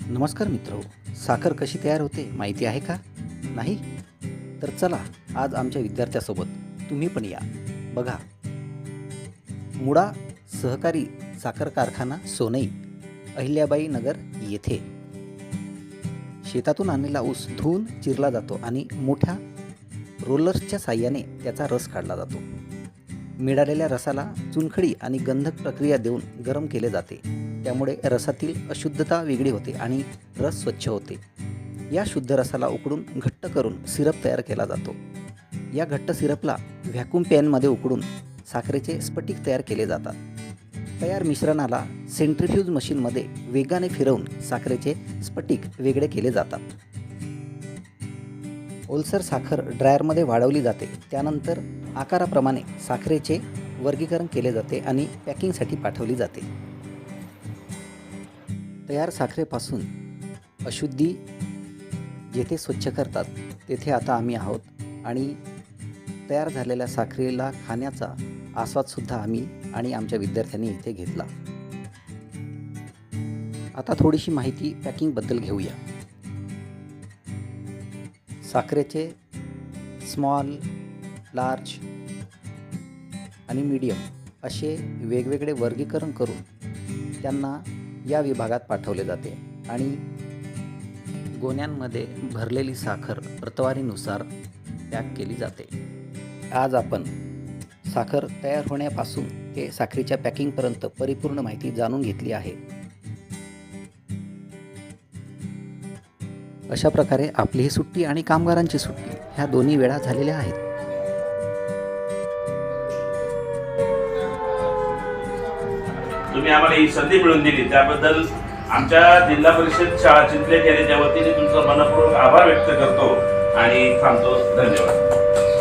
नमस्कार मित्रो, साखर कशी तयार होते माहिती आहे का? नाही? तर चला आज आमच्या विद्यार्थ्यासोबत तुम्ही पण या. बघा, मुळा सहकारी साखर कारखाना सोनई, अहिल्याबाई नगर येथे शेतातून आणलेला ऊस धुवून चिरला जातो आणि मोठ्या रोलर्सच्या साहाय्याने त्याचा रस काढला जातो. मिळालेल्या रसाला चुनखडी आणि गंधक प्रक्रिया देऊन गरम केले जाते. त्यामुळे रसातील अशुद्धता वेगळी होते आणि रस स्वच्छ होते. या शुद्ध रसाला उकडून घट्ट करून सिरप तयार केला जातो. या घट्ट सिरपला व्हॅक्यूम पॅनमध्ये उकडून साखरेचे स्फटिक तयार केले जातात. तयार मिश्रणाला सेंट्रिफ्यूज मशीनमध्ये वेगाने फिरवून साखरेचे स्फटिक वेगळे केले जातात. ओलसर साखर ड्रायरमध्ये वाळवली जाते. त्यानंतर आकाराप्रमाणे साखरेचे वर्गीकरण केले जाते आणि पॅकिंगसाठी पाठवली जाते. तयार साखरेपासून अशुद्धी जेथे स्वच्छ करतात तेथे आता आम्ही आहोत आणि तयार झालेल्या साखरेला खाण्याचा आस्वादसुद्धा आम्ही आणि आमच्या विद्यार्थ्यांनी इथे घेतला. आता थोडीशी माहिती पॅकिंगबद्दल घेऊया. साखरेचे स्मॉल, लार्ज आणि मीडियम असे वेगवेगळे वर्गीकरण करून त्यांना या विभागात पाठवले जाते आणि गोण्यांमध्ये भरलेली साखर प्रतवारीनुसार पॅक केली जाते. आज आपण साखर तयार होण्यापासून ते साखरेच्या पॅकिंगपर्यंत परिपूर्ण माहिती जाणून घेतली आहे. अशा प्रकारे आपली ही सुट्टी आणि कामगारांची सुट्टी ह्या दोन्ही वेळा झालेल्या आहेत. तुम्ही आम्हाला ही संधी मिळवून दिली त्याबद्दल आमच्या जिल्हा परिषद शाळा चिंचले केलेच्या वतीने तुमचा मनपूर्वक आभार व्यक्त करतो आणि थांबतो. धन्यवाद.